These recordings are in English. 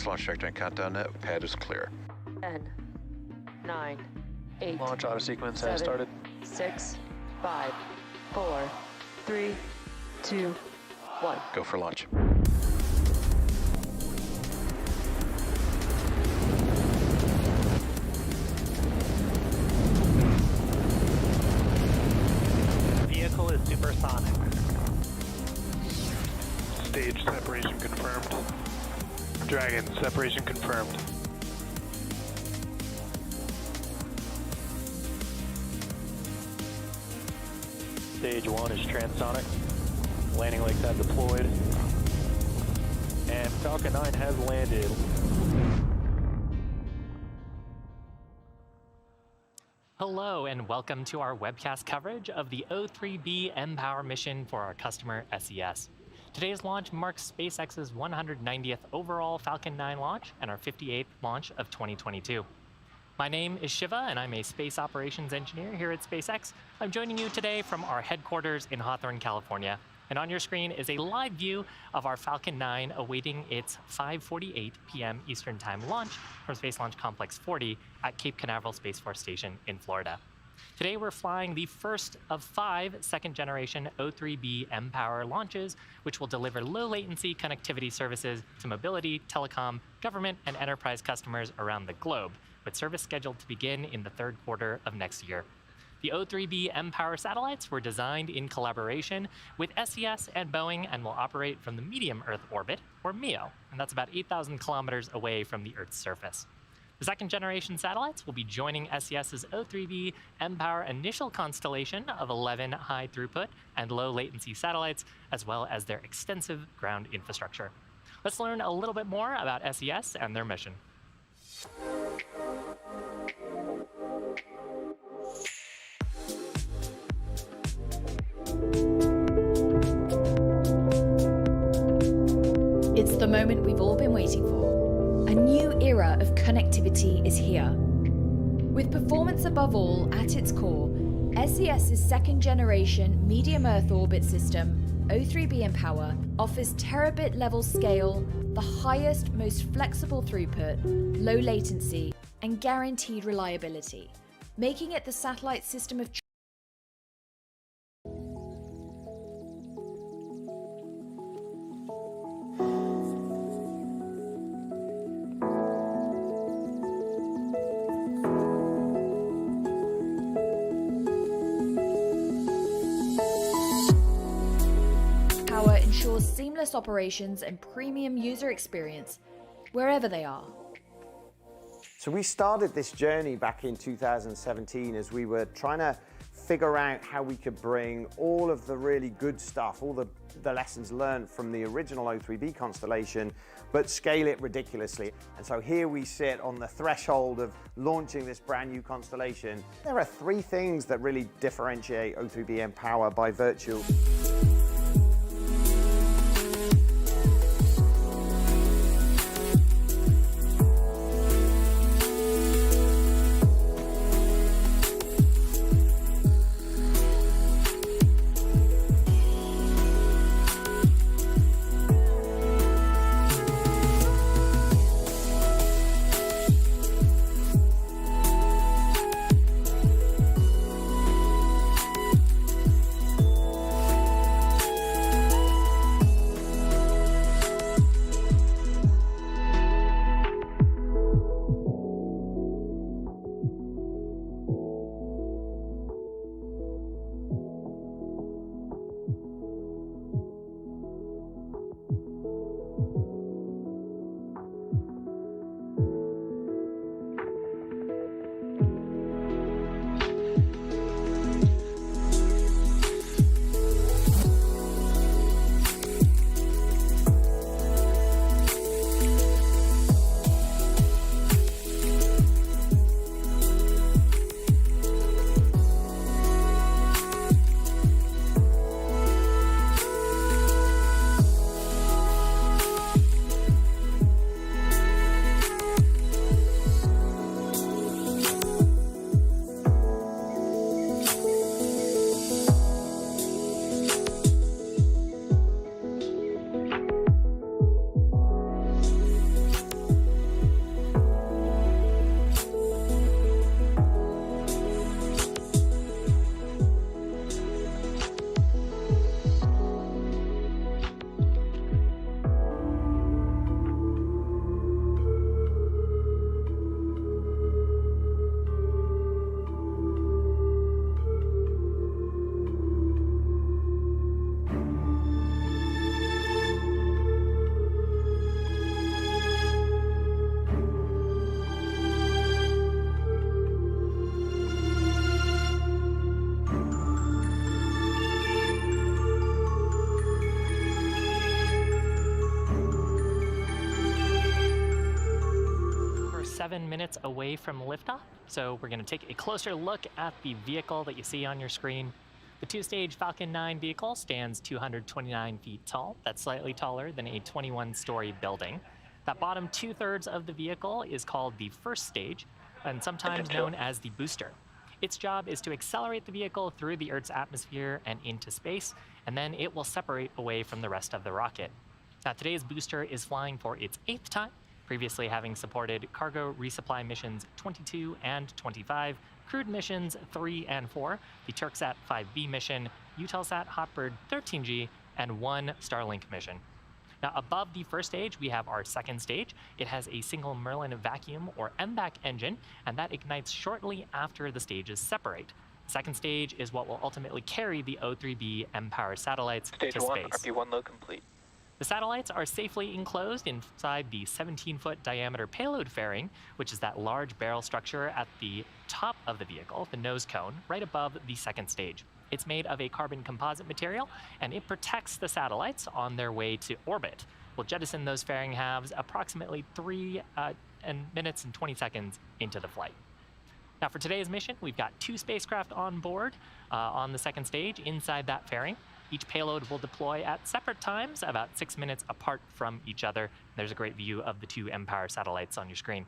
Launch trajectory and countdown net. Pad is clear. 10, 9, 8. Launch auto sequence 7, has started. 6, 5, 4, 3, 2, 1. Go for launch. Vehicle is supersonic. Stage separation confirmed. Dragon, separation confirmed. Stage 1 is transonic. Landing legs have deployed. And Falcon 9 has landed. Hello and welcome to our webcast coverage of the O3b mPOWER mission for our customer SES. Today's launch marks SpaceX's 190th overall Falcon 9 launch and our 58th launch of 2022. My name is Shiva and I'm a space operations engineer here at SpaceX. I'm joining you today from our headquarters in Hawthorne, California. And on your screen is a live view of our Falcon 9 awaiting its 5:48 p.m. Eastern Time launch from Space Launch Complex 40 at Cape Canaveral Space Force Station in Florida. Today we're flying the first of 5 second-generation O3b mPOWER launches, which will deliver low-latency connectivity services to mobility, telecom, government, and enterprise customers around the globe, with service scheduled to begin in the third quarter of next year. The O3b mPOWER satellites were designed in collaboration with SES and Boeing and will operate from the medium Earth orbit, or MEO, and that's about 8,000 kilometers away from the Earth's surface. The second-generation satellites will be joining SES's O3b mPOWER initial constellation of 11 high-throughput and low-latency satellites, as well as their extensive ground infrastructure. Let's learn a little bit more about SES and their mission. It's the moment we've all been waiting for. A new era of connectivity is here. With performance above all at its core, SES's second-generation medium Earth orbit system, O3b mPOWER, offers terabit-level scale, the highest, most flexible throughput, low latency, and guaranteed reliability, making it the satellite system of choice. Ensures seamless operations and premium user experience wherever they are. So we started this journey back in 2017 as we were trying to figure out how we could bring all of the really good stuff, all the lessons learned from the original O3b constellation, but scale it ridiculously. And so here we sit on the threshold of launching this brand new constellation. There are 3 things that really differentiate O3b mPOWER by virtue. 7 minutes away from liftoff, so we're going to take a closer look at the vehicle that you see on your screen. The two-stage Falcon 9 vehicle stands 229 feet tall. That's slightly taller than a 21-story building. That bottom two-thirds of the vehicle is called the first stage, and sometimes known as the booster. Its job is to accelerate the vehicle through the Earth's atmosphere and into space, and then it will separate away from the rest of the rocket. Now, today's booster is flying for its 8th time, previously having supported cargo resupply missions 22 and 25, crewed missions 3 and 4, the Turksat 5B mission, Eutelsat Hotbird 13G, and 1 Starlink mission. Now, above the first stage, we have our second stage. It has a single Merlin vacuum or MVAC engine, and that ignites shortly after the stages separate. The second stage is what will ultimately carry the O3b mPOWER satellites to space. Stage 1, RP1 load complete. The satellites are safely enclosed inside the 17-foot diameter payload fairing, which is that large barrel structure at the top of the vehicle, the nose cone, right above the second stage. It's made of a carbon composite material, and it protects the satellites on their way to orbit. We'll jettison those fairing halves approximately 3 minutes and 20 seconds into the flight. Now, for today's mission, we've got 2 spacecraft on board on the second stage inside that fairing. Each payload will deploy at separate times, about 6 minutes apart from each other. There's a great view of the 2 mPOWER satellites on your screen.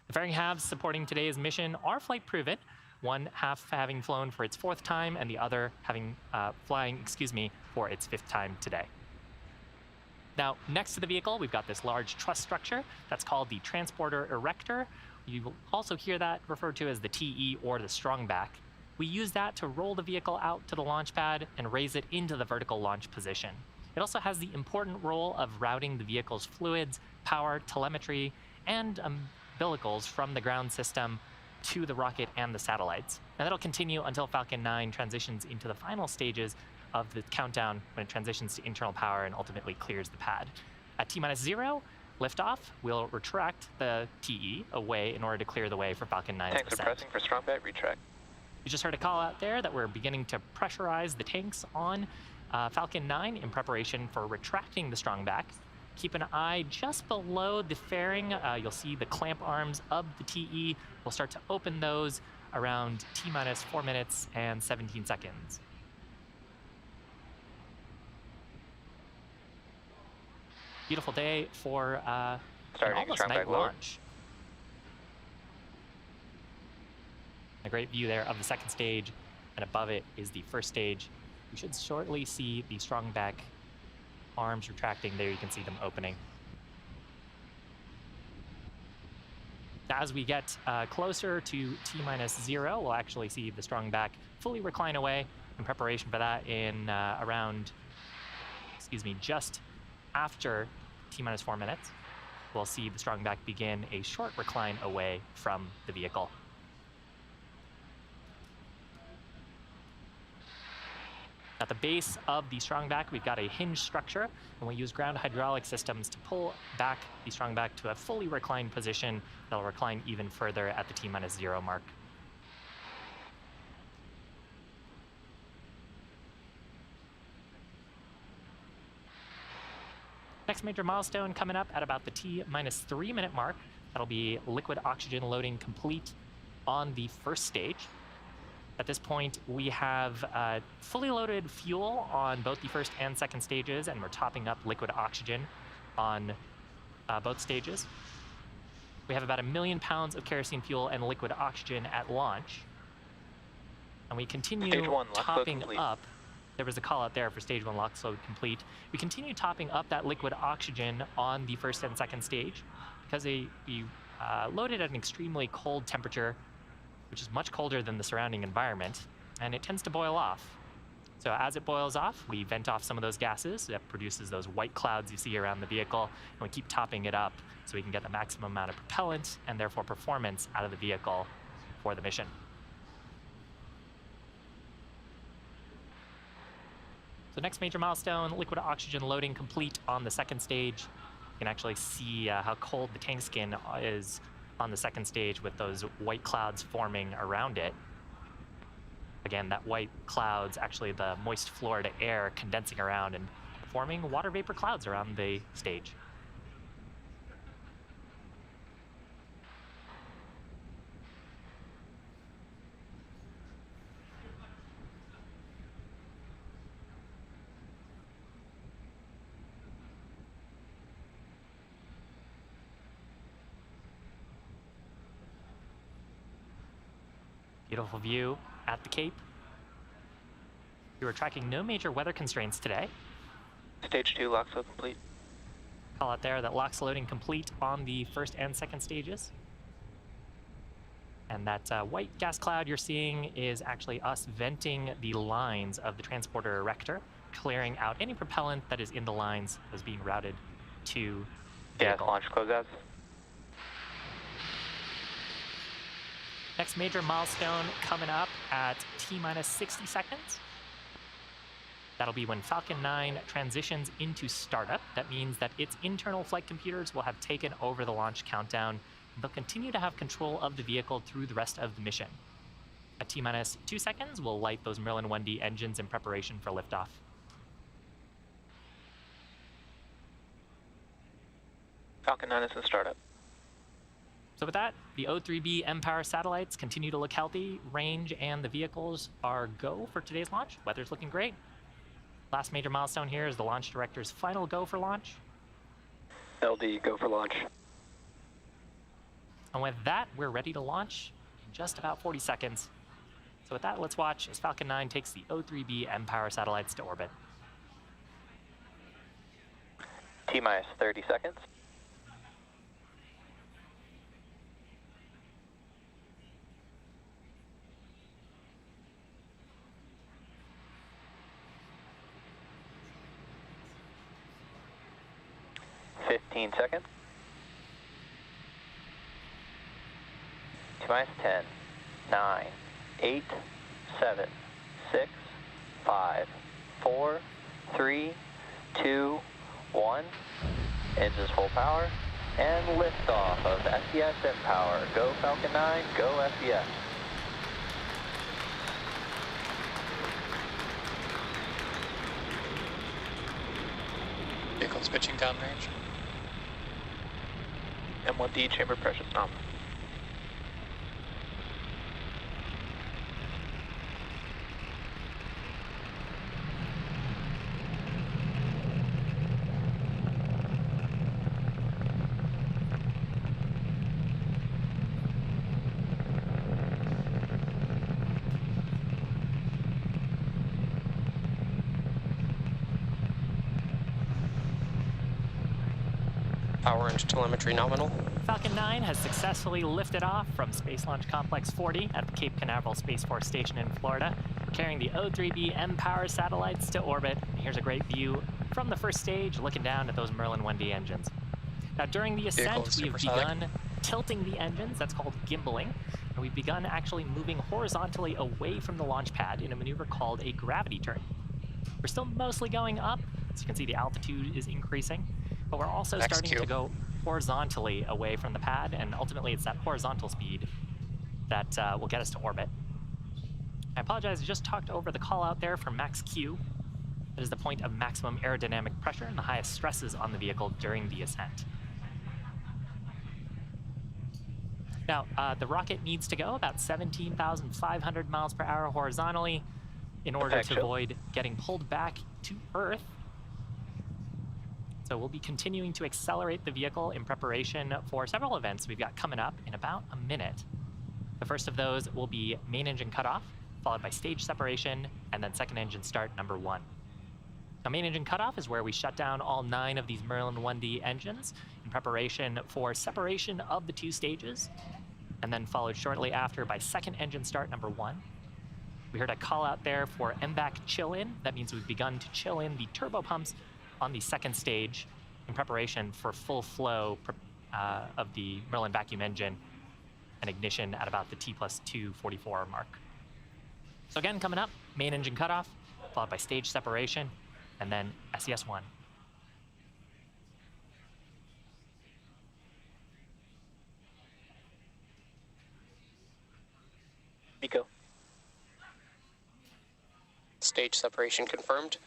The fairing halves supporting today's mission are flight proven, one half having flown for its 4th time and the other having flying for its 5th time today. Now, next to the vehicle, we've got this large truss structure that's called the transporter erector. You will also hear that referred to as the TE or the strongback. We use that to roll the vehicle out to the launch pad and raise it into the vertical launch position. It also has the important role of routing the vehicle's fluids, power, telemetry, and umbilicals from the ground system to the rocket and the satellites. And that'll continue until Falcon 9 transitions into the final stages of the countdown when it transitions to internal power and ultimately clears the pad. At T-0, liftoff, we'll retract the TE away in order to clear the way for Falcon 9's Tanks are ascent. pressing for strongback retract. You just heard a call out there that we're beginning to pressurize the tanks on Falcon 9 in preparation for retracting the strongback. Keep an eye just below the fairing. You'll see the clamp arms of the TE. We'll start to open those around T-minus 4 minutes and 17 seconds. Beautiful day for an almost night launch. A great view there of the second stage, and above it is the first stage. We should shortly see the strongback arms retracting. There you can see them opening. As we get closer to T-0, we'll actually see the strongback fully recline away. In preparation for that, in just after T-minus 4 minutes, we'll see the strongback begin a short recline away from the vehicle. At the base of the strongback, we've got a hinge structure, and we use ground hydraulic systems to pull back the strongback to a fully reclined position that'll recline even further at the T-0 mark. Next major milestone coming up at about the T-3 minute mark. That'll be liquid oxygen loading complete on the first stage. At this point, we have fully loaded fuel on both the first and second stages, and we're topping up liquid oxygen on both stages. We have about 1 million pounds of kerosene fuel and liquid oxygen at launch. And we continue topping up. There was a call out there for stage 1 LOX load complete. We continue topping up that liquid oxygen on the first and second stage because we loaded at an extremely cold temperature, which is much colder than the surrounding environment, and it tends to boil off. So as it boils off, we vent off some of those gases. That produces those white clouds you see around the vehicle, and we keep topping it up so we can get the maximum amount of propellant and therefore performance out of the vehicle for the mission. So next major milestone, liquid oxygen loading complete on the second stage. You can actually see how cold the tank skin is on the second stage with those white clouds forming around it. Again, that white cloud's actually the moist Florida air condensing around and forming water vapor clouds around the stage. Beautiful view at the Cape. We were tracking no major weather constraints today. Stage 2 locks load complete. Call out there that LOX loading complete on the first and second stages. And that white gas cloud you're seeing is actually us venting the lines of the transporter erector, clearing out any propellant that is in the lines that's being routed to the Gas vehicle. launch closeouts. Next major milestone coming up at T-minus 60 seconds. That'll be when Falcon 9 transitions into startup. That means that its internal flight computers will have taken over the launch countdown. They'll continue to have control of the vehicle through the rest of the mission. At T-minus 2 seconds, we'll light those Merlin 1D engines in preparation for liftoff. Falcon 9 is in startup. So with that, the O3b mPOWER satellites continue to look healthy. Range and the vehicles are go for today's launch. Weather's looking great. Last major milestone here is the launch director's final go for launch. LD, go for launch. And with that, we're ready to launch in just about 40 seconds. So with that, let's watch as Falcon 9 takes the O3b mPOWER satellites to orbit. T-minus 30 seconds. Seconds. T-minus 10, 9, 8, 7, 6, 5, 4, 3, 2, 1. Engines full power and liftoff of SES mPOWER. Go Falcon 9, go SES. Vehicle switching downrange. M1D chamber pressure nominal. Power and telemetry nominal. Falcon 9 has successfully lifted off from Space Launch Complex 40 at the Cape Canaveral Space Force Station in Florida, carrying the O3b mPOWER satellites to orbit. Here's a great view from the first stage, looking down at those Merlin 1D engines. Now, during the ascent, we have begun tilting the engines. That's called gimbaling. And we've begun actually moving horizontally away from the launch pad in a maneuver called a gravity turn. We're still mostly going up. As you can see, the altitude is increasing, but we're also starting to go horizontally away from the pad, and ultimately it's that horizontal speed that will get us to orbit. I apologize, I just talked over the call out there for max Q. That is the point of maximum aerodynamic pressure and the highest stresses on the vehicle during the ascent. Now, the rocket needs to go about 17,500 miles per hour horizontally in order to avoid getting pulled back to Earth. So we'll be continuing to accelerate the vehicle in preparation for several events we've got coming up in about a minute. The first of those will be main engine cutoff, followed by stage separation, and then second engine start number 1. Now, main engine cutoff is where we shut down all 9 of these Merlin 1D engines in preparation for separation of the 2 stages, and then followed shortly after by second engine start number 1. We heard a call out there for MVAC chill-in. That means we've begun to chill in the turbopumps on the second stage in preparation for full flow of the Merlin vacuum engine and ignition at about the T+244 mark. So again, coming up, main engine cutoff, followed by stage separation, and then SES-1. MEO. Stage separation confirmed.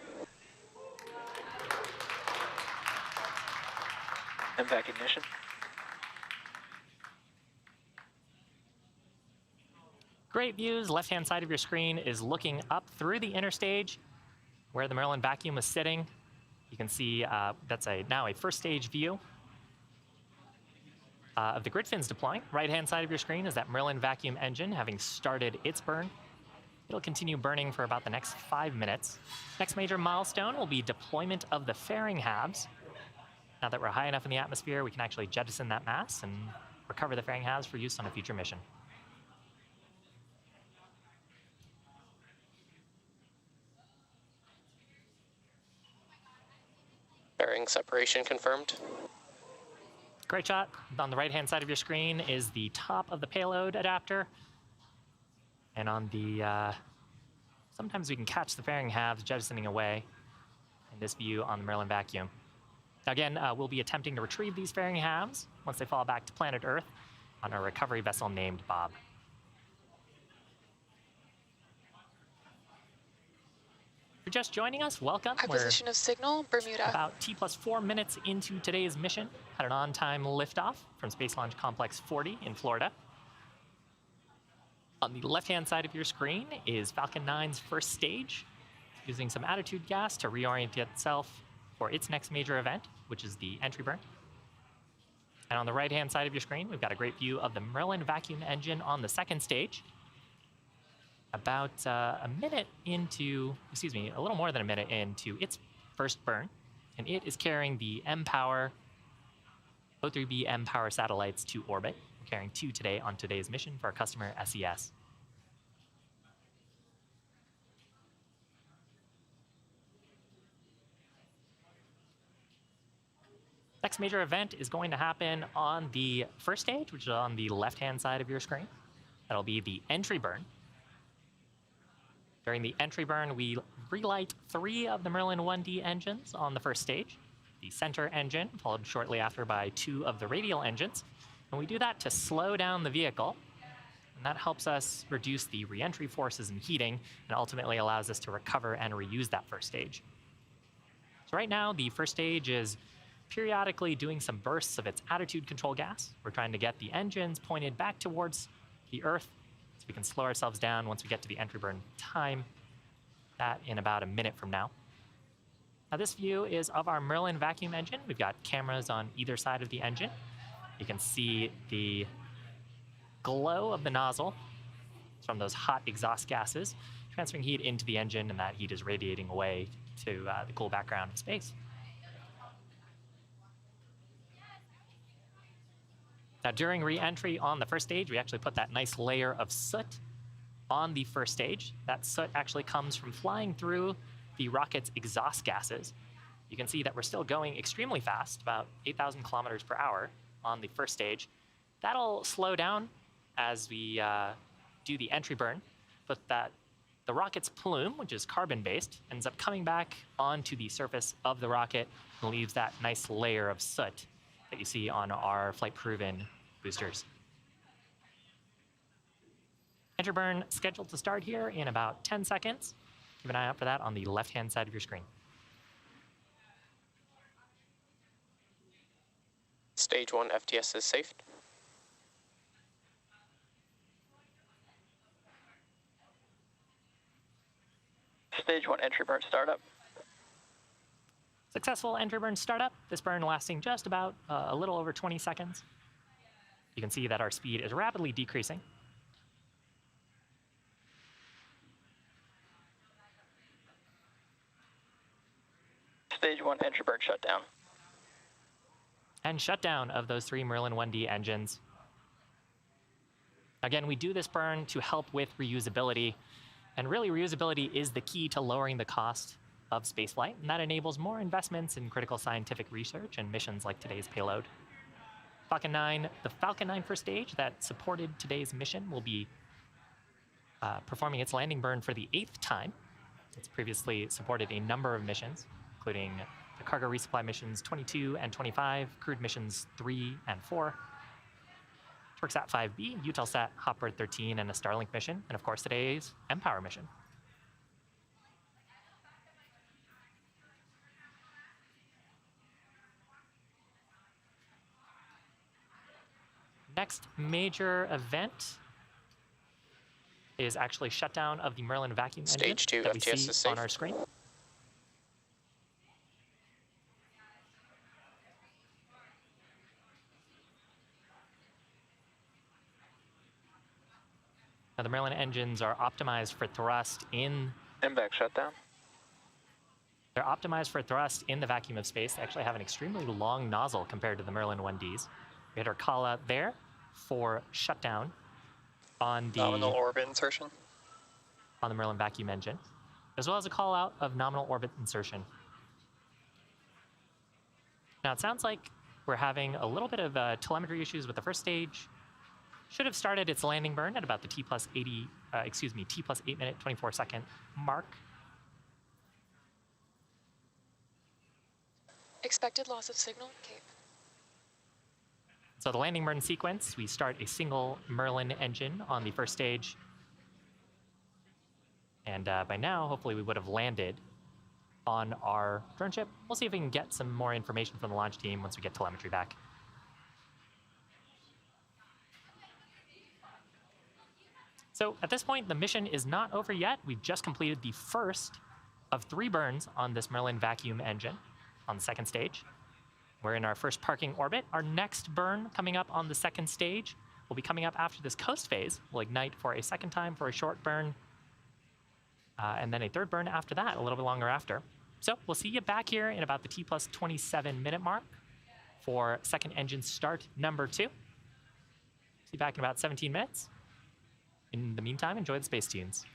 MVAC ignition. Great views. Left-hand side of your screen is looking up through the inner stage where the Merlin vacuum is sitting. You can see that's now a first stage view. of the grid fins deploying. Right-hand side of your screen is that Merlin vacuum engine having started its burn. It'll continue burning for about the next 5 minutes. Next major milestone will be deployment of the fairing halves. Now that we're high enough in the atmosphere, we can actually jettison that mass and recover the fairing halves for use on a future mission. Bearing separation confirmed. Great shot. On the right-hand side of your screen is the top of the payload adapter. And on the, sometimes we can catch the fairing halves jettisoning away in this view on the Merlin vacuum. Again, we'll be attempting to retrieve these fairing halves once they fall back to planet Earth on a recovery vessel named Bob. If you're just joining us, welcome. Acquisition of signal, Bermuda. About T+4 minutes into today's mission, had an on-time liftoff from Space Launch Complex 40 in Florida. On the left-hand side of your screen is Falcon 9's first stage, using some attitude gas to reorient itself for its next major event, which is the entry burn. And on the right-hand side of your screen, we've got a great view of the Merlin vacuum engine on the second stage. About a minute into, excuse me, a little more than a minute into its first burn, and it is carrying the mPOWER, O3b mPOWER satellites to orbit. We're carrying 2 today on today's mission for our customer SES. Next major event is going to happen on the first stage, which is on the left-hand side of your screen. That'll be the entry burn. During the entry burn, we relight 3 of the Merlin 1D engines on the first stage. The center engine, followed shortly after by 2 of the radial engines. And we do that to slow down the vehicle. And that helps us reduce the re-entry forces and heating, and ultimately allows us to recover and reuse that first stage. So right now, the first stage is periodically doing some bursts of its attitude control gas. We're trying to get the engines pointed back towards the Earth, so we can slow ourselves down once we get to the entry burn time, that in about a minute from now. Now this view is of our Merlin vacuum engine. We've got cameras on either side of the engine. You can see the glow of the nozzle from those hot exhaust gases, transferring heat into the engine, and that heat is radiating away to the cool background of space. Now, during re-entry on the first stage, we actually put that nice layer of soot on the first stage. That soot actually comes from flying through the rocket's exhaust gases. You can see that we're still going extremely fast, about 8,000 kilometers per hour on the first stage. That'll slow down as we do the entry burn, but the rocket's plume, which is carbon-based, ends up coming back onto the surface of the rocket and leaves that nice layer of soot that you see on our flight-proven boosters. Entry burn scheduled to start here in about 10 seconds. Keep an eye out for that on the left-hand side of your screen. Stage 1 FTS is safe. Stage 1 entry burn startup. Successful entry burn startup. This burn lasting just about a little over 20 seconds. You can see that our speed is rapidly decreasing. Stage 1 entry burn shutdown. And shutdown of those 3 Merlin 1D engines. Again, we do this burn to help with reusability. And really, reusability is the key to lowering the cost of spaceflight, and that enables more investments in critical scientific research and missions like today's payload. Falcon 9, the Falcon 9 first stage that supported today's mission will be performing its landing burn for the 8th time. It's previously supported a number of missions, including the cargo resupply missions 22 and 25, crewed missions 3 and 4, TWRCSat 5B, Eutelsat Hopper 13, and a Starlink mission, and of course today's mPOWER mission. Next major event is actually shutdown of the Merlin vacuum engine Stage 2 that we FTS see is safe. on our screen. Now, the Merlin engines are optimized for thrust in... MVAC shutdown. They're optimized for thrust in the vacuum of space. They actually have an extremely long nozzle compared to the Merlin 1Ds. We had our call out there for shutdown on the Nominal orbit insertion. on the Merlin vacuum engine, as well as a call out of nominal orbit insertion. Now it sounds like we're having a little bit of telemetry issues with the first stage. Should have started its landing burn at about the T plus 8 minute 24 second mark. Expected loss of signal, Cape. So the landing burn sequence, we start a single Merlin engine on the first stage. And by now, hopefully we would have landed on our drone ship. We'll see if we can get some more information from the launch team once we get telemetry back. So at this point, the mission is not over yet. We've just completed the first of 3 burns on this Merlin vacuum engine on the second stage. We're in our first parking orbit. Our next burn coming up on the second stage will be coming up after this coast phase. We'll ignite for a second time for a short burn, and then a third burn after that, a little bit longer after. So we'll see you back here in about the T plus 27 minute mark for second engine start number 2. See you back in about 17 minutes. In the meantime, enjoy the space tunes.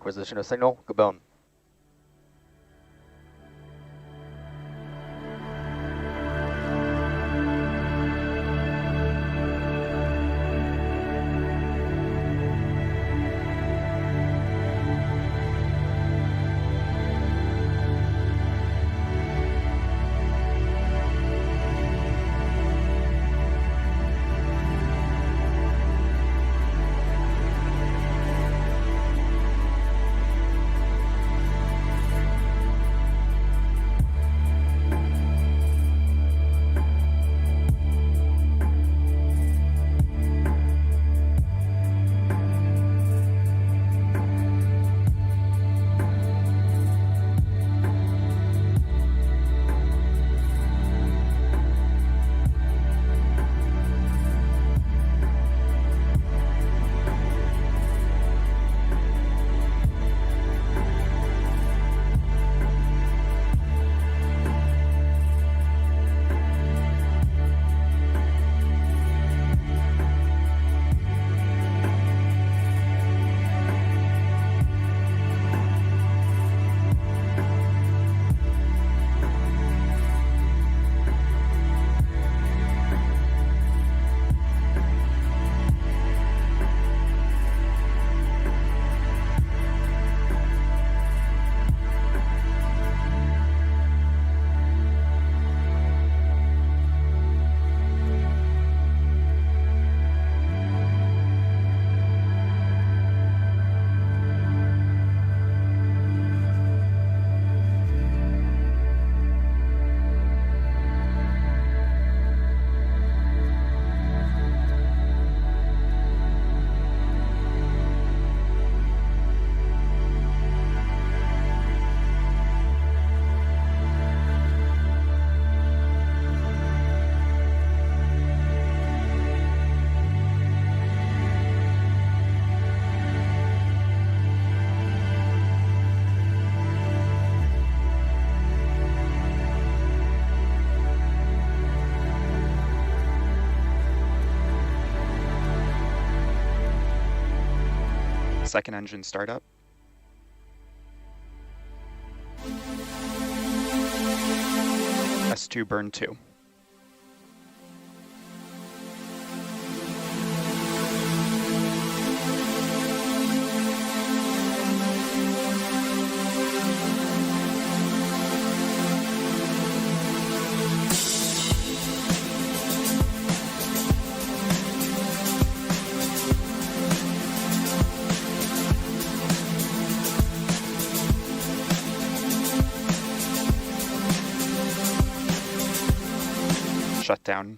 acquisition of signal. Good bone. Second engine startup. S2 burn 2. Shutdown.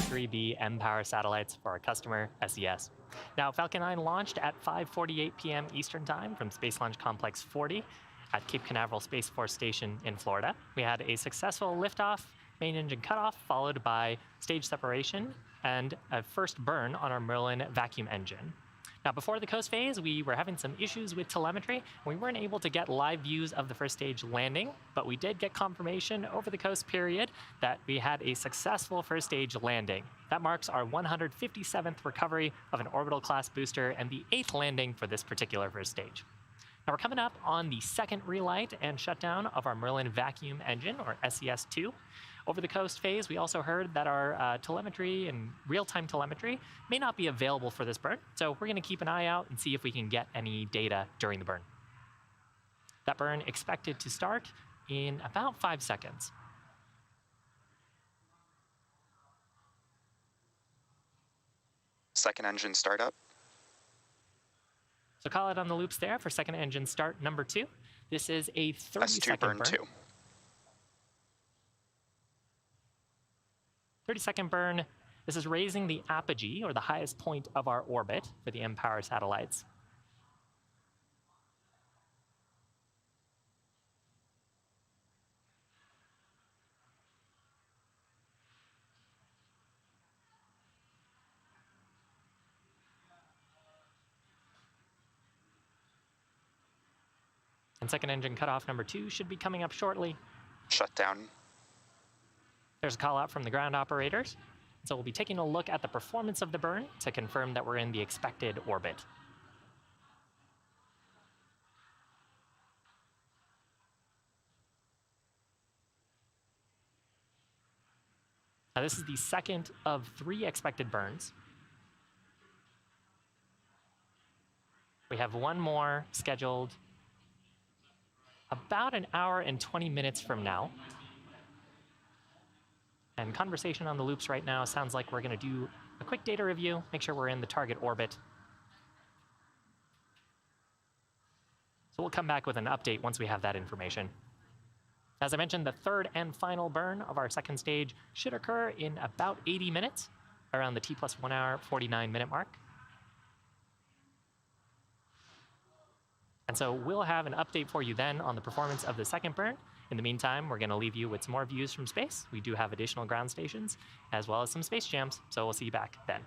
O3b mPOWER satellites for our customer, SES. Now, Falcon 9 launched at 5:48 p.m. Eastern Time from Space Launch Complex 40 at Cape Canaveral Space Force Station in Florida. We had a successful liftoff, main engine cutoff, followed by stage separation and a first burn on our Merlin vacuum engine. Now, before the coast phase, we were having some issues with telemetry. We weren't able to get live views of the first stage landing, but we did get confirmation over the coast period that we had a successful first stage landing. That marks our 157th recovery of an orbital class booster and the 8th landing for this particular first stage. Now, we're coming up on the second relight and shutdown of our Merlin vacuum engine, or SES-2. Over the coast phase, we also heard that our telemetry and real-time telemetry may not be available for this burn, so we're going to keep an eye out and see if we can get any data during the burn. That burn expected to start in about 5 seconds. Second engine startup. So call it on the loops there for second engine start number 2. This is a 30-second burn. 2. 30-second burn. This is raising the apogee, or the highest point of our orbit for the mPOWER satellites. And second engine cutoff number 2 should be coming up shortly. Shutdown. There's a call out from the ground operators. So we'll be taking a look at the performance of the burn to confirm that we're in the expected orbit. Now this is the second of 3 expected burns. We have one more scheduled about an hour and 20 minutes from now. And conversation on the loops right now sounds like we're going to do a quick data review, make sure we're in the target orbit. So we'll come back with an update once we have that information. As I mentioned, the third and final burn of our second stage should occur in about 80 minutes, around the T+1 hour, 49-minute mark. And so we'll have an update for you then on the performance of the second burn. In the meantime, we're going to leave you with some more views from space. We do have additional ground stations, as well as some space jams, so we'll see you back then.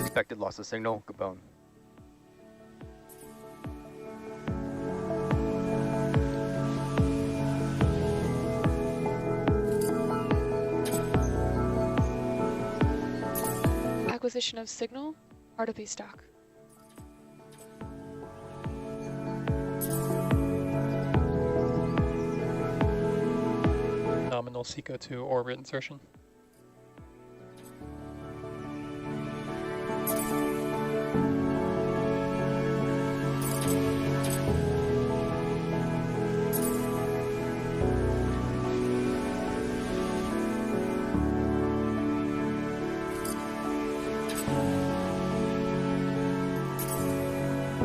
Expected loss of signal, Gabon. Acquisition of signal, R2b stock. Nominal SECO to orbit insertion.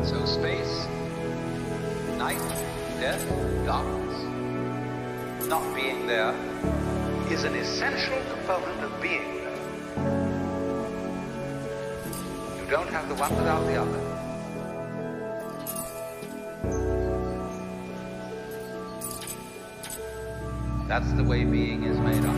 So space, night, death, darkness, not being there is an essential component of being there. You don't have the one without the other. That's the way being is made up.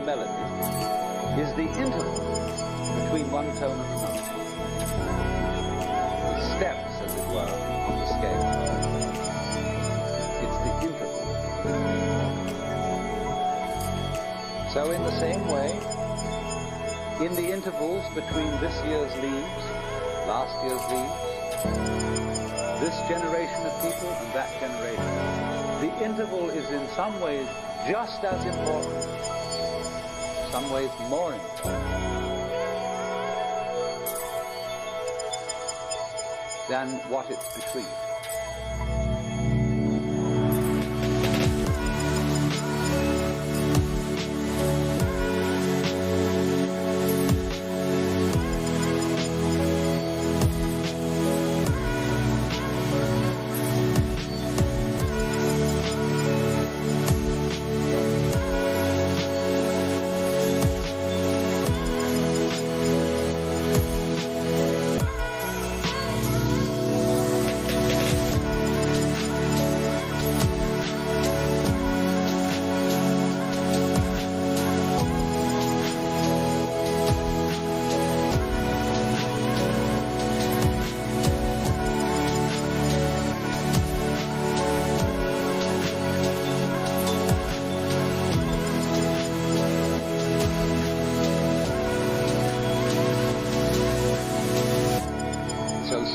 Melody is the interval between one tone and another. The steps, as it were, on the scale. It's the interval. So in the same way, in the intervals between this year's leaves, last year's leaves, this generation of people and that generation, the interval is in some ways just as important, some ways more important than what it's between.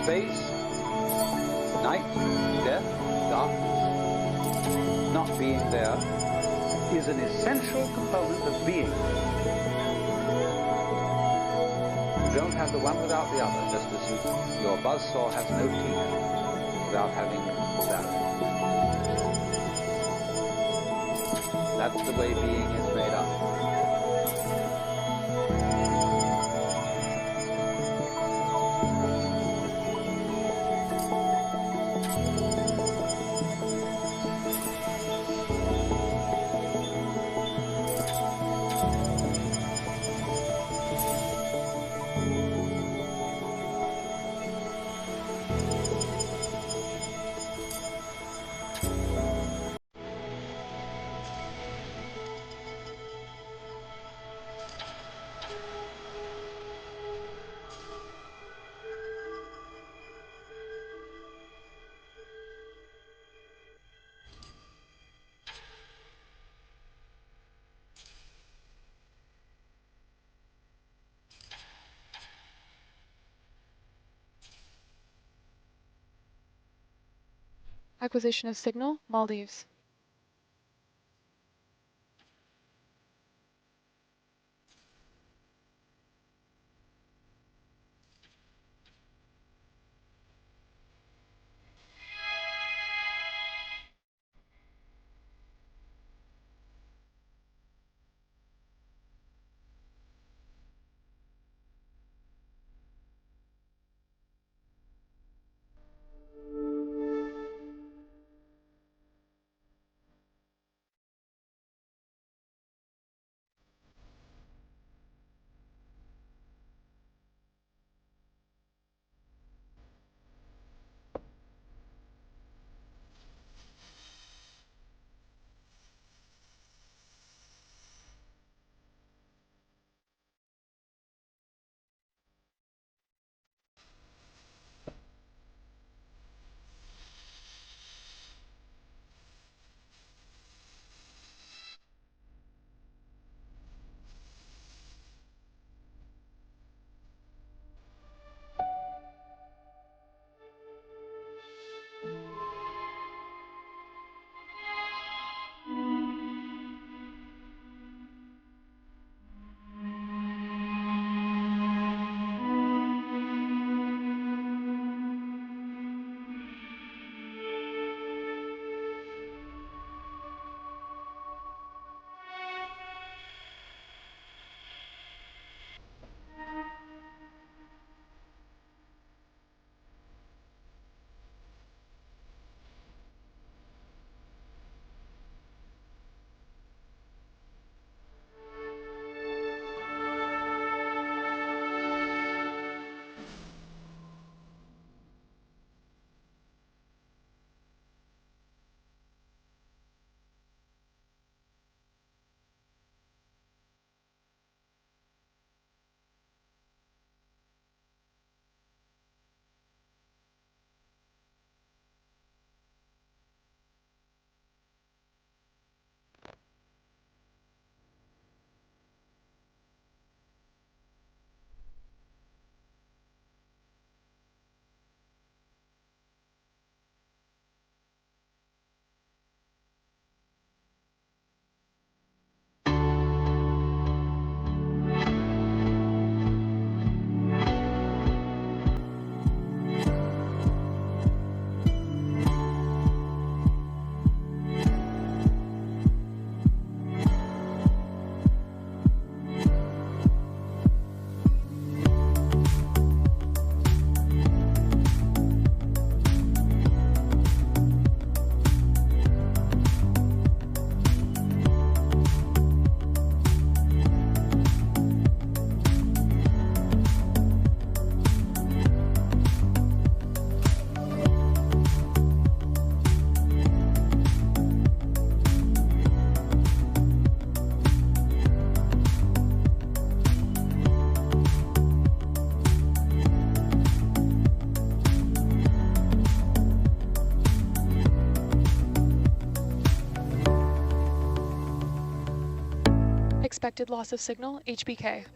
Space, night, death, darkness, not being there, is an essential component of being. You don't have the one without the other, just as your buzzsaw has no teeth without having that. That's the way being is made up. Acquisition of signal, Maldives. detected loss of signal, HBK.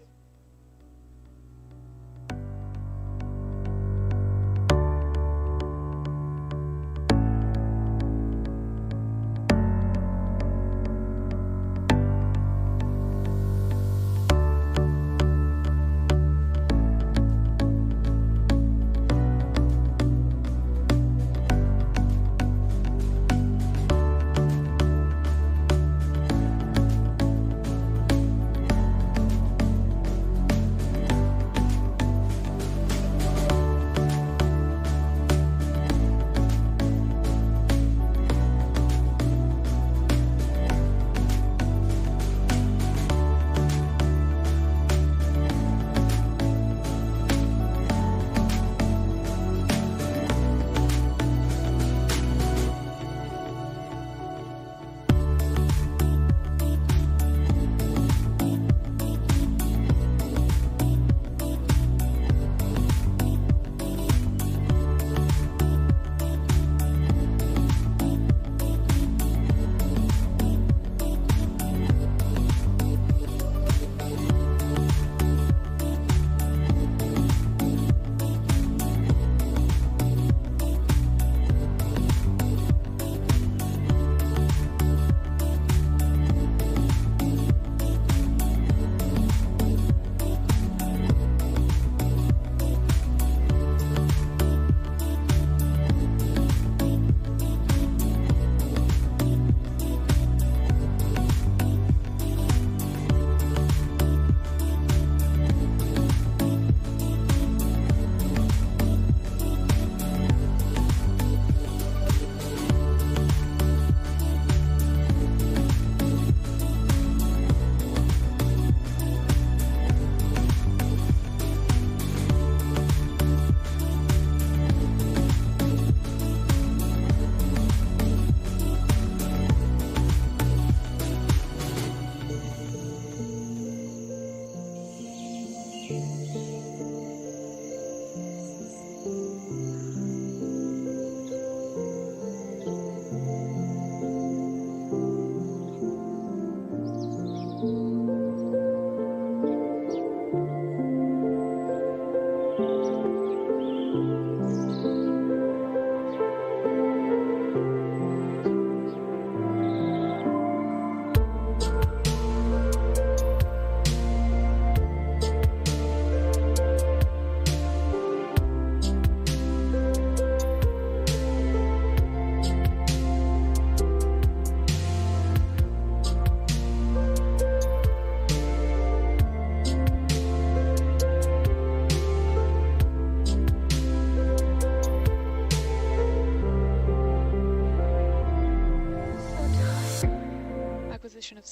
Of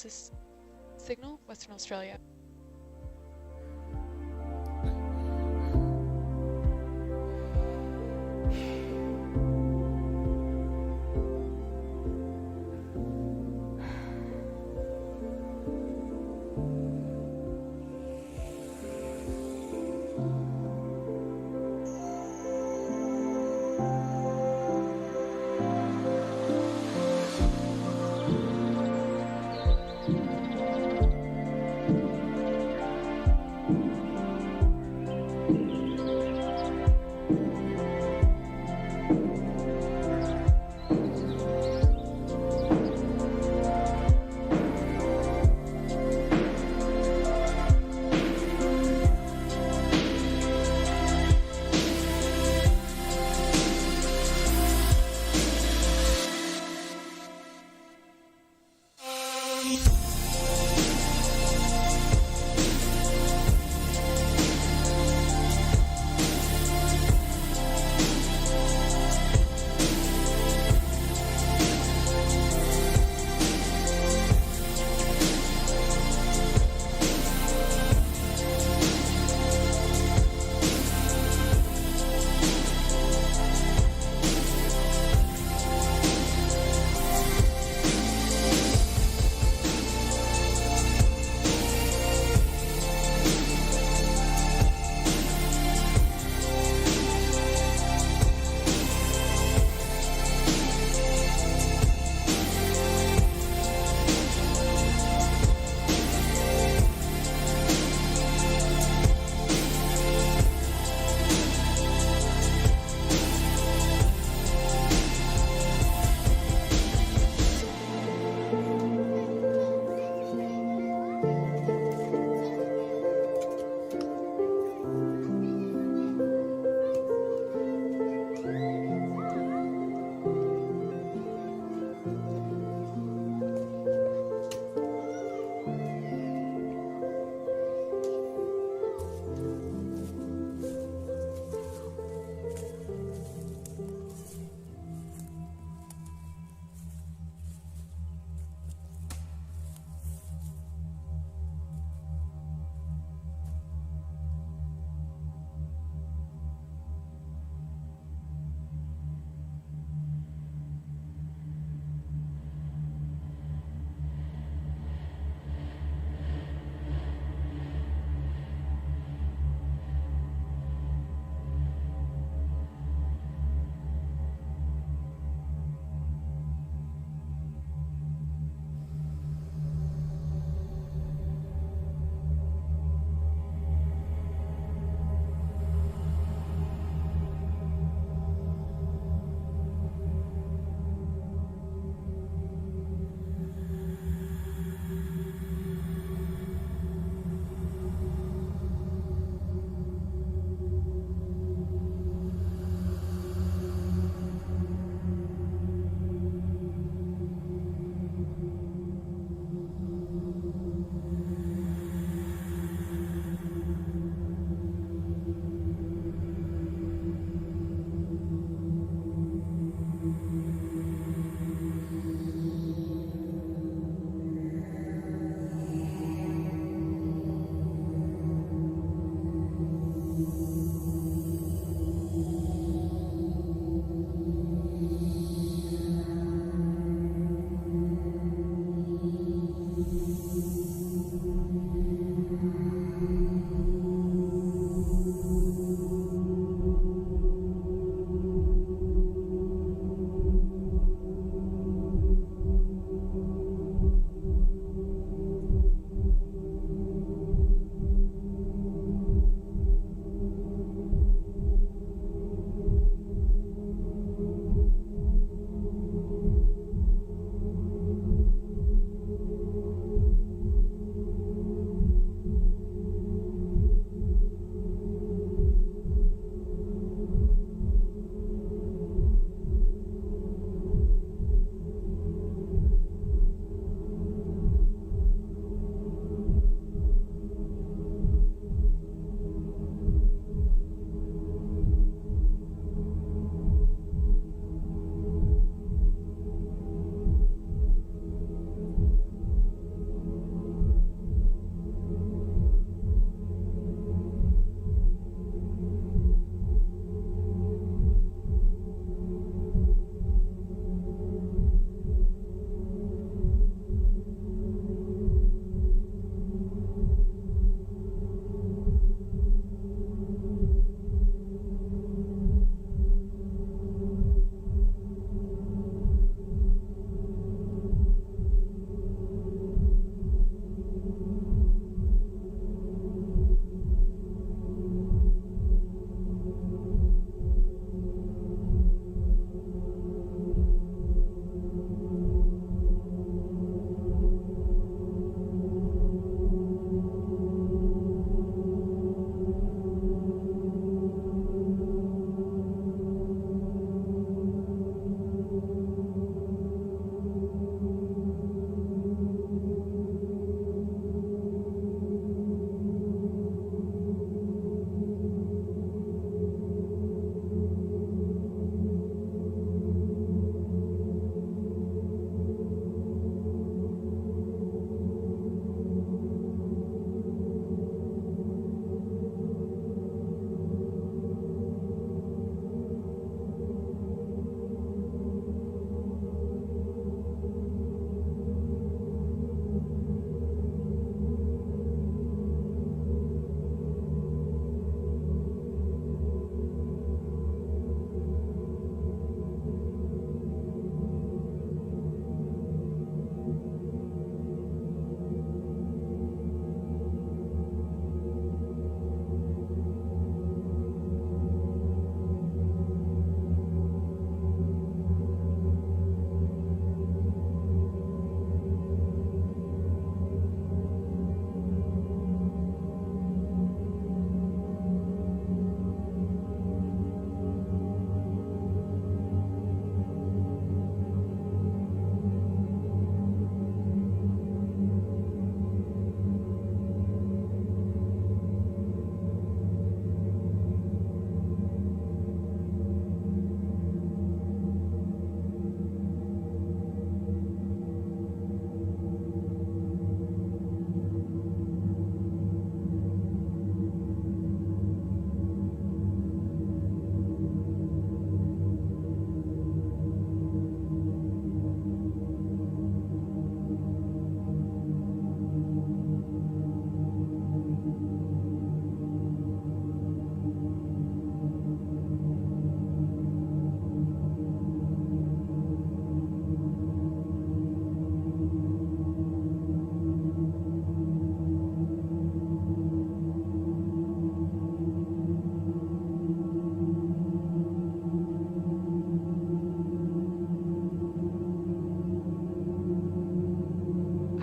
signal, Western Australia.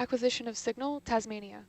Acquisition of signal, Tasmania.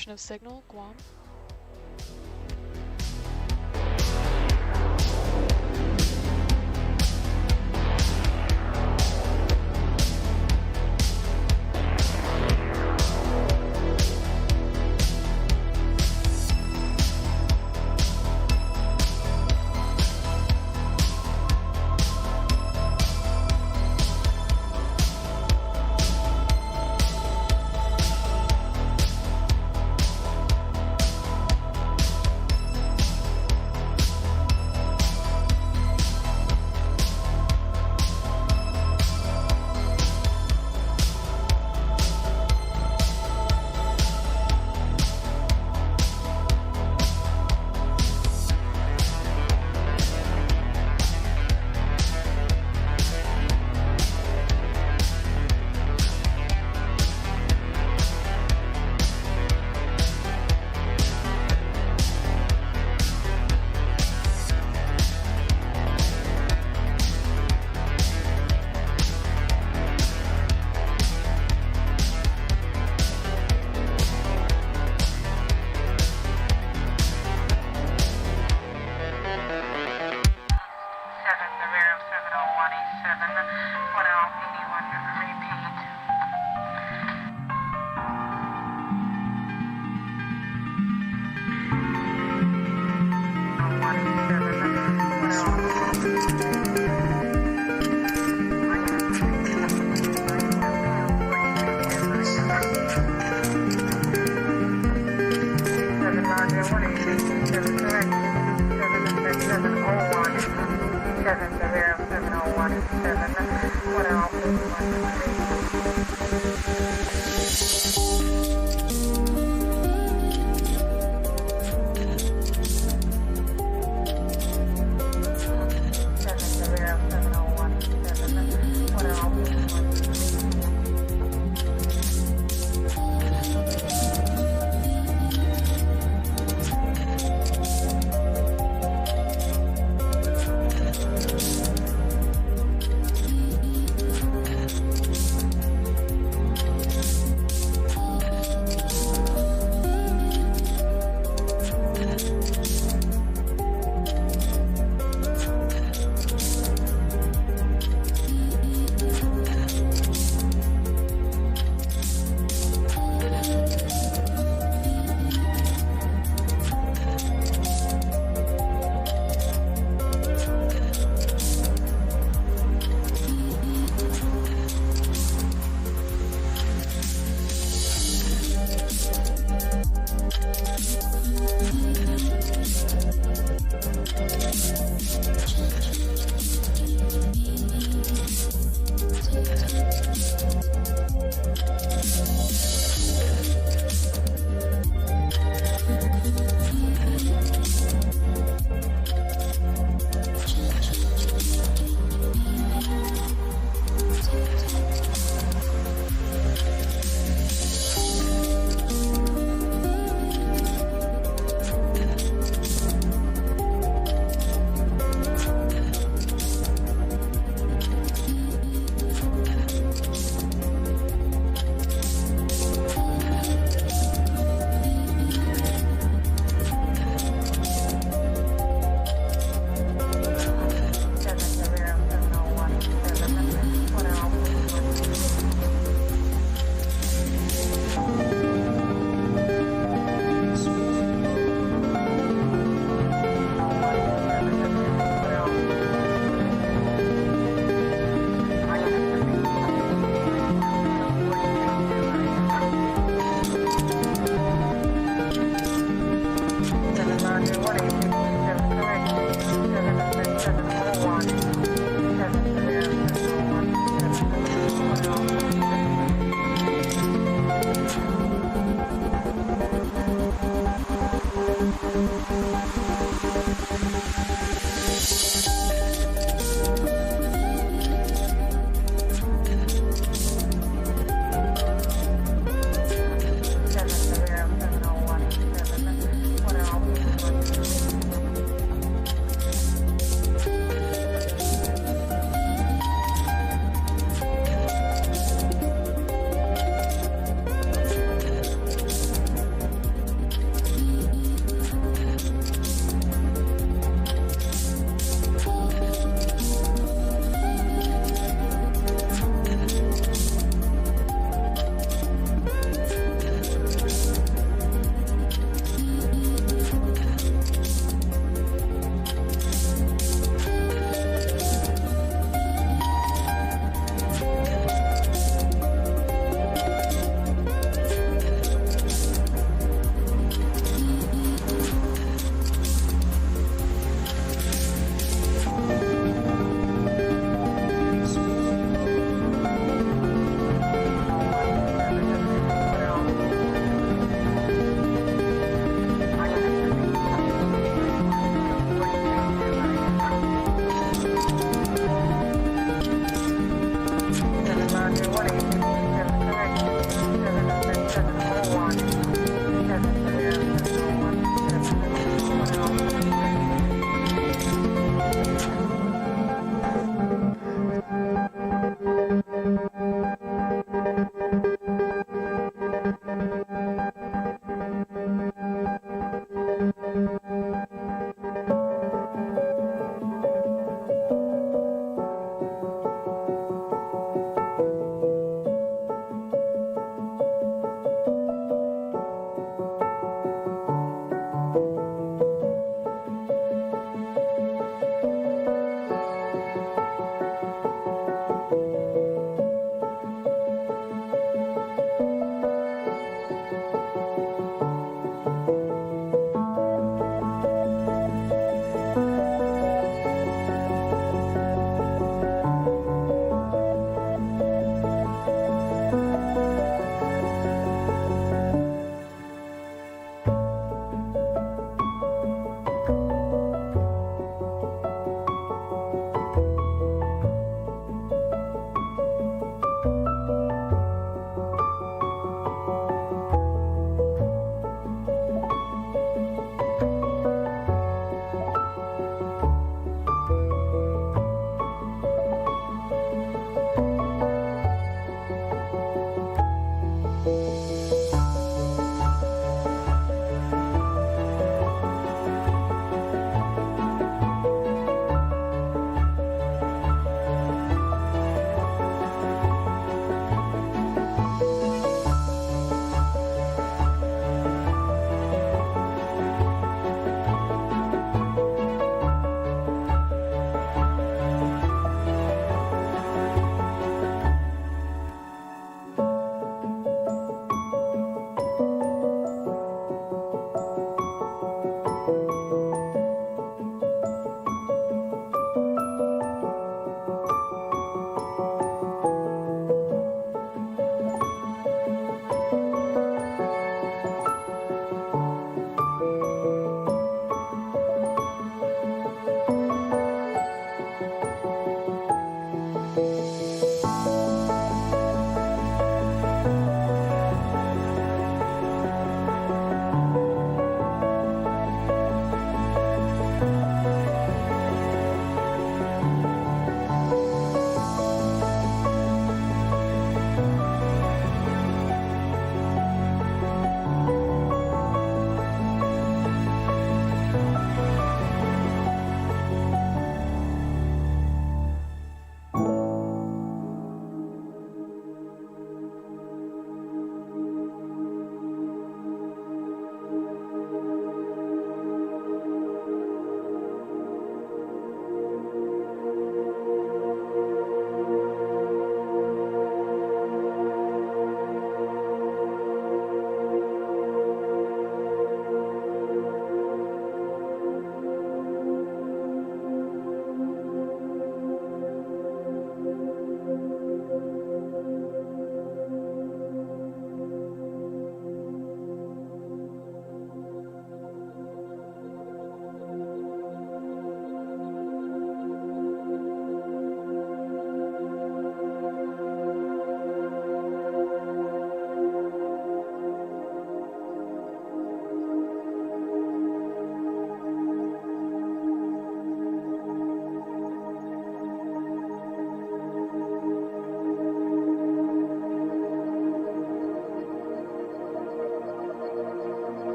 Confirmation of signal, Guam.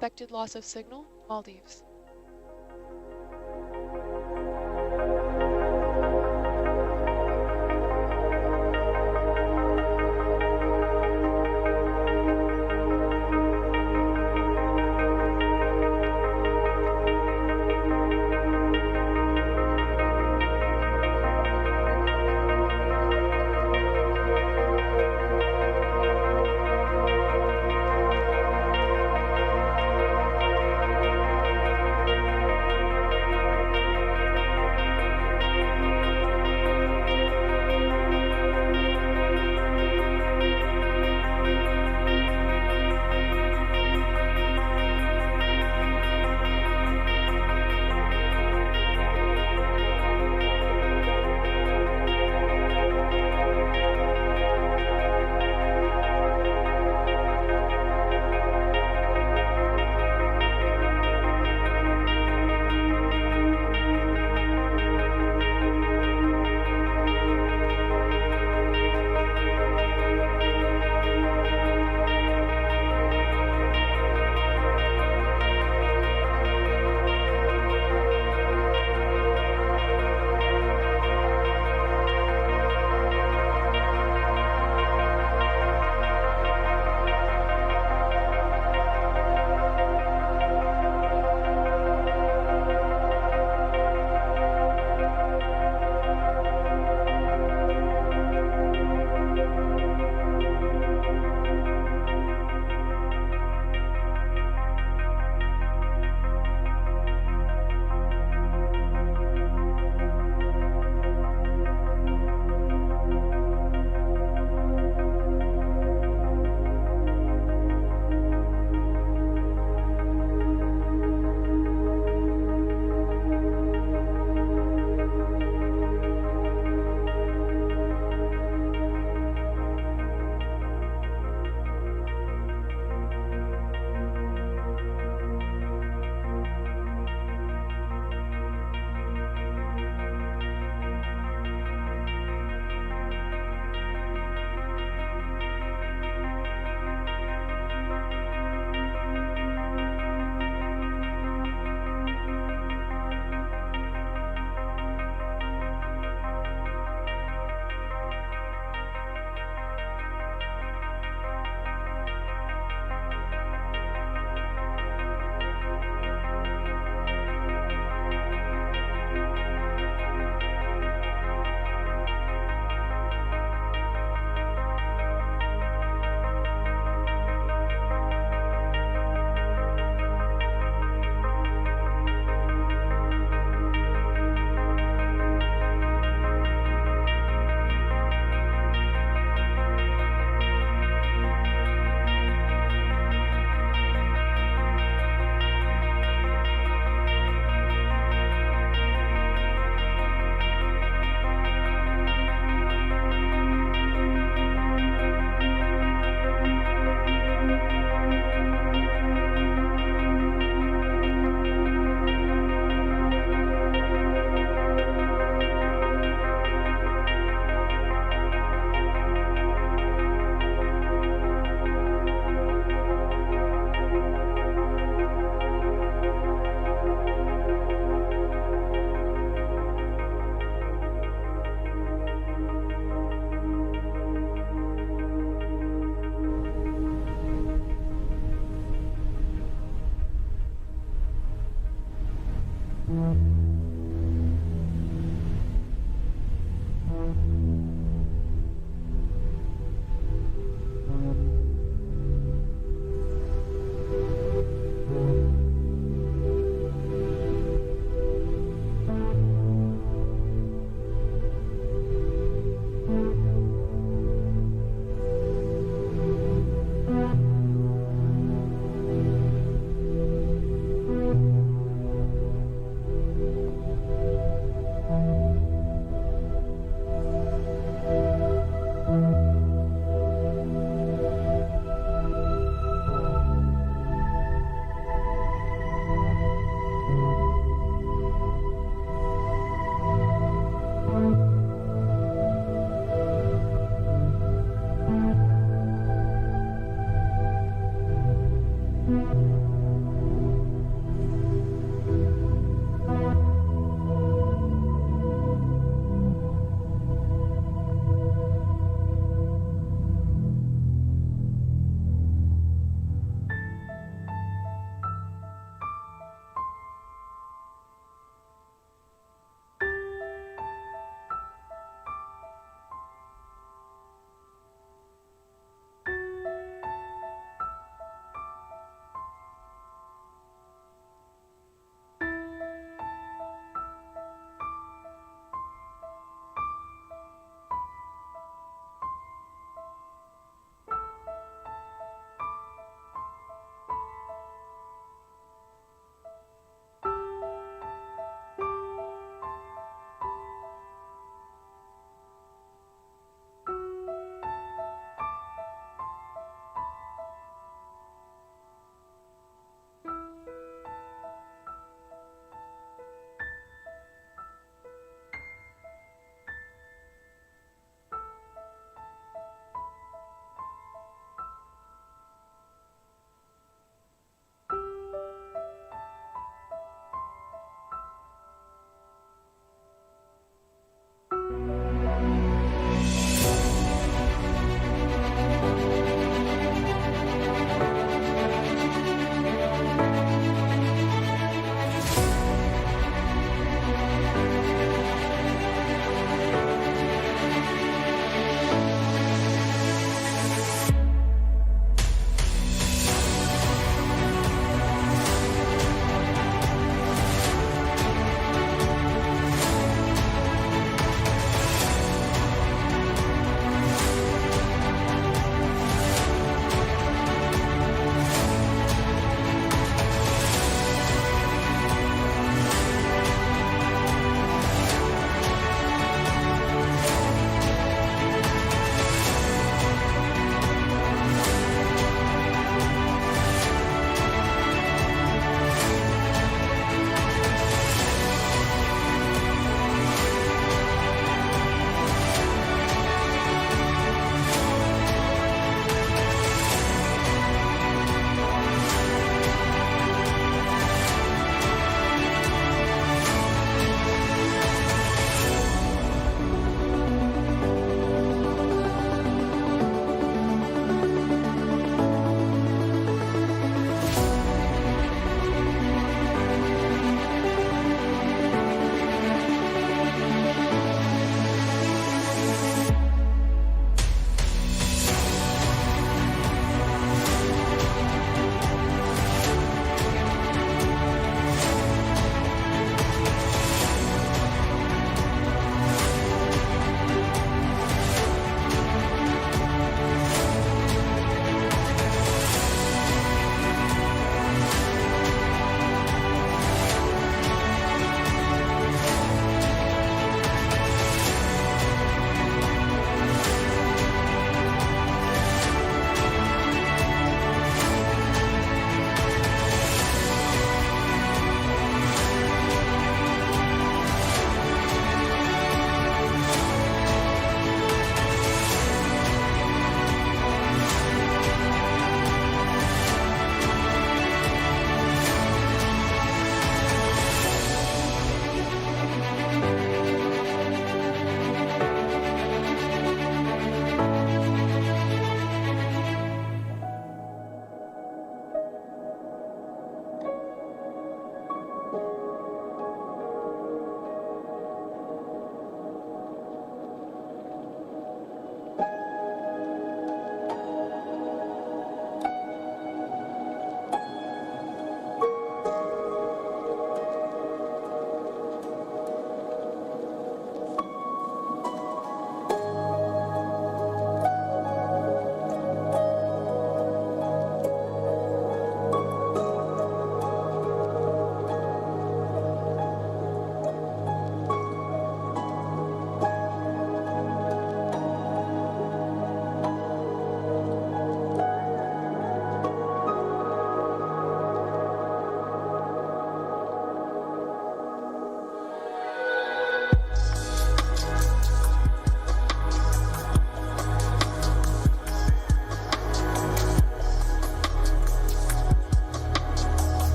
Suspected loss of signal, Maldives.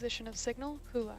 position of signal, hula.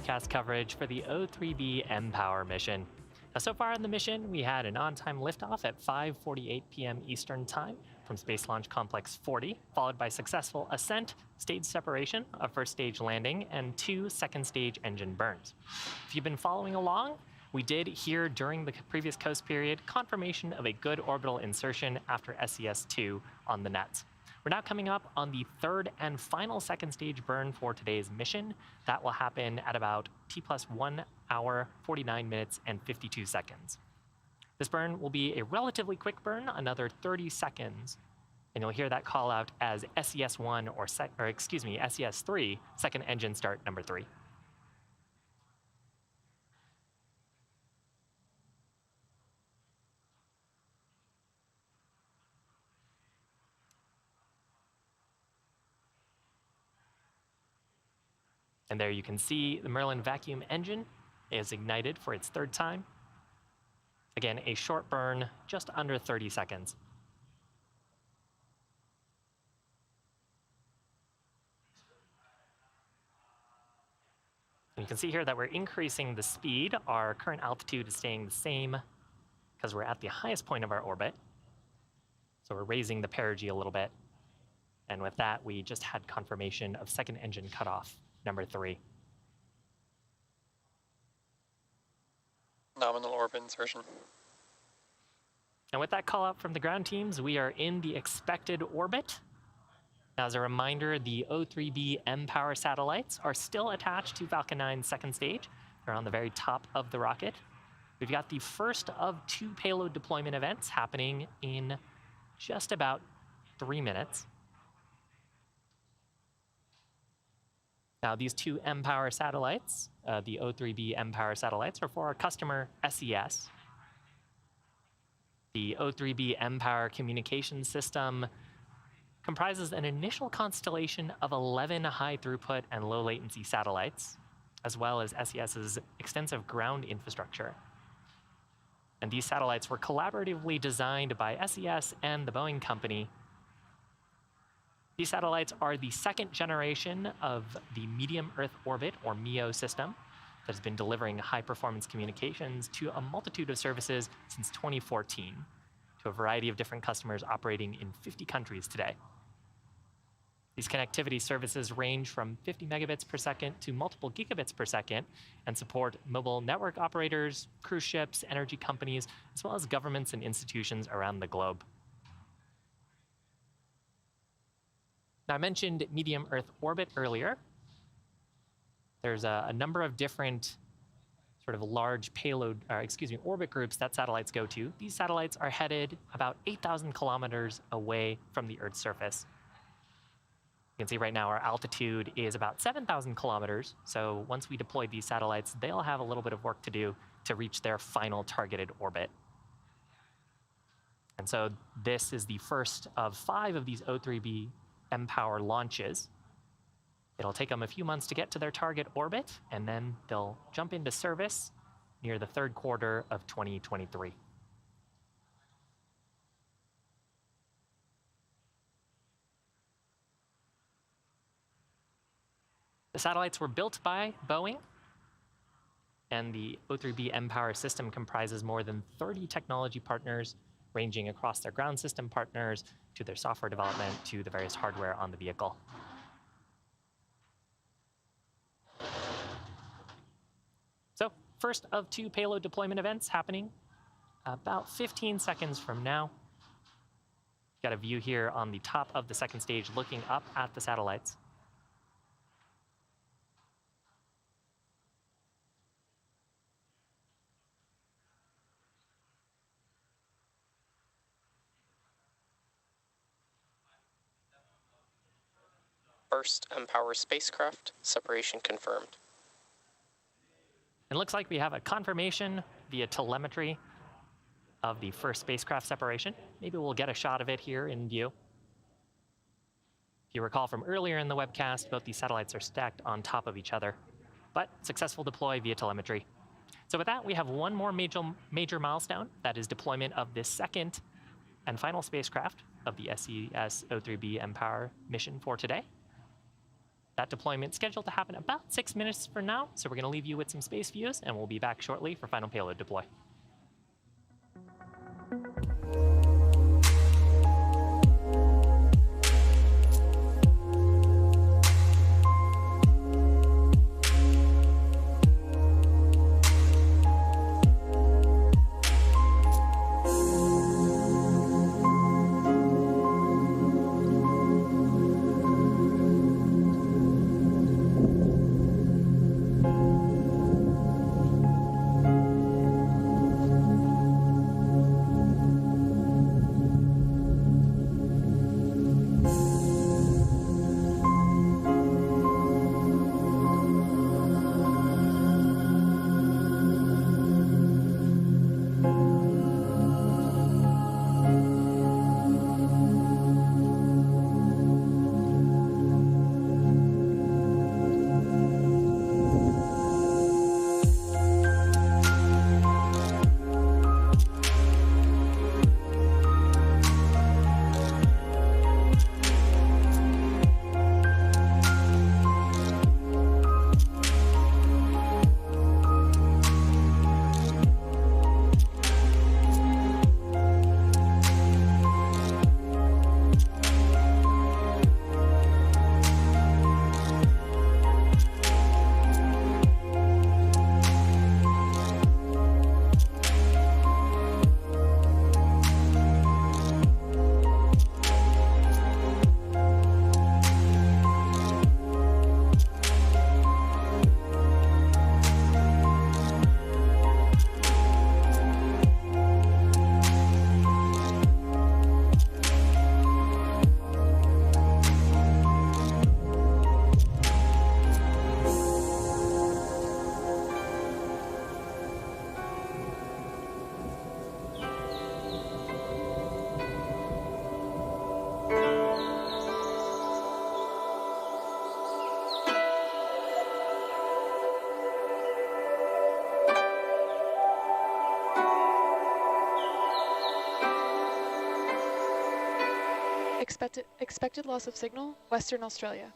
webcast coverage for the O3b mPOWER mission. Now, so far in the mission, we had an on-time liftoff at 5:48 p.m. Eastern Time from Space Launch Complex 40, followed by successful ascent, stage separation, a first stage landing, and 2 second stage engine burns. If you've been following along, we did hear during the previous coast period confirmation of a good orbital insertion after SES-2 on the nets. We're now coming up on the third and final second stage burn for today's mission. That will happen at about T+1 hour, 49 minutes, and 52 seconds. This burn will be a relatively quick burn, another 30 seconds, and you'll hear that call out as SES-1 or SES-3, second engine start number 3. And there you can see the Merlin vacuum engine is ignited for its third time. Again, a short burn, just under 30 seconds. And you can see here that we're increasing the speed. Our current altitude is staying the same because we're at the highest point of our orbit. So we're raising the perigee a little bit. And with that, we just had confirmation of second engine cutoff, number 3. Nominal orbit insertion. And with that call out from the ground teams, we are in the expected orbit. Now, as a reminder, the O3b mPOWER satellites are still attached to Falcon 9's second stage. They're on the very top of the rocket. We've got the first of 2 payload deployment events happening in just about 3 minutes. Now, these 2 mPOWER satellites, the O3b mPOWER satellites, are for our customer SES. The O3b mPOWER communication system comprises an initial constellation of 11 high-throughput and low-latency satellites, as well as SES's extensive ground infrastructure. And these satellites were collaboratively designed by SES and the Boeing company. These satellites are the second generation of the medium Earth orbit, or MEO system, that has been delivering high-performance communications to a multitude of services since 2014, to a variety of different customers operating in 50 countries today. These connectivity services range from 50 megabits per second to multiple gigabits per second and support mobile network operators, cruise ships, energy companies, as well as governments and institutions around the globe. Now, I mentioned medium Earth orbit earlier. There's a number of different sort of large payload, orbit groups that satellites go to. These satellites are headed about 8,000 kilometers away from the Earth's surface. You can see right now our altitude is about 7,000 kilometers. So once we deploy these satellites, they'll have a little bit of work to do to reach their final targeted orbit. And so this is the first of 5 of these O3b mPOWER launches. It'll take them a few months to get to their target orbit, and then they'll jump into service near the third quarter of 2023. The satellites were built by Boeing, and the O3b mPOWER system comprises more than 30 technology partners, ranging across their ground system partners to their software development to the various hardware on the vehicle. So, first of 2 payload deployment events happening about 15 seconds from now. Got a view here on the top of the second stage looking up at the satellites. First mPOWER spacecraft, separation confirmed. It looks like we have a confirmation via telemetry of the first spacecraft separation. Maybe we'll get a shot of it here in view. If you recall from earlier in the webcast, both these satellites are stacked on top of each other, but successful deploy via telemetry. So with that, we have one more major milestone, that is deployment of this second and final spacecraft of the SES O3b mPOWER mission for today. That deployment's scheduled to happen about 6 minutes from now, so we're going to leave you with some space views, and we'll be back shortly for final payload deploy. Expected loss of signal, Western Australia.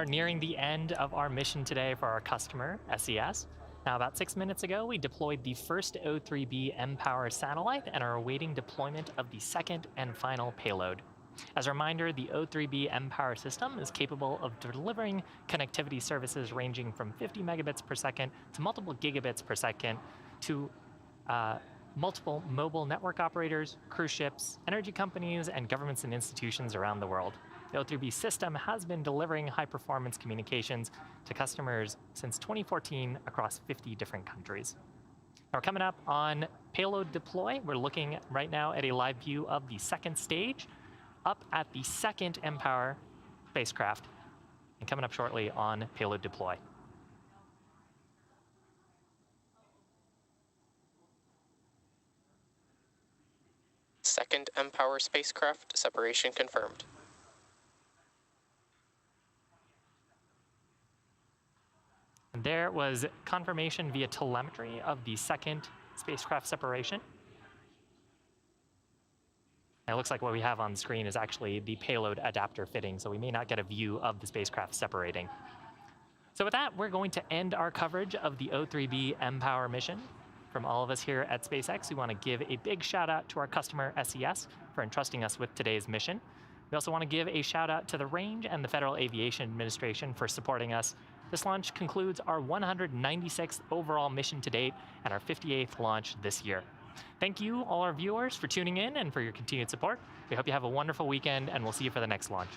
are nearing the end of our mission today for our customer, SES. Now, about 6 minutes ago, we deployed the first O3b mPOWER satellite and are awaiting deployment of the second and final payload. As a reminder, the O3b mPOWER system is capable of delivering connectivity services ranging from 50 megabits per second to multiple gigabits per second to multiple mobile network operators, cruise ships, energy companies, and governments and institutions around the world. The O3b system has been delivering high-performance communications to customers since 2014 across 50 different countries. Now, coming up on Payload Deploy, we're looking right now at a live view of the second stage up at the second mPOWER spacecraft, and coming up shortly on Payload Deploy. Second mPOWER spacecraft separation confirmed. And there was confirmation via telemetry of the second spacecraft separation. It looks like what we have on screen is actually the payload adapter fitting, so we may not get a view of the spacecraft separating. So with that, we're going to end our coverage of the O3b mPOWER mission. From all of us here at SpaceX, we want to give a big shout out to our customer SES for entrusting us with today's mission. We also want to give a shout out to the Range and the Federal Aviation Administration for supporting us. This launch concludes our 196th overall mission to date and our 58th launch this year. Thank you, all our viewers, for tuning in and for your continued support. We hope you have a wonderful weekend, and we'll see you for the next launch.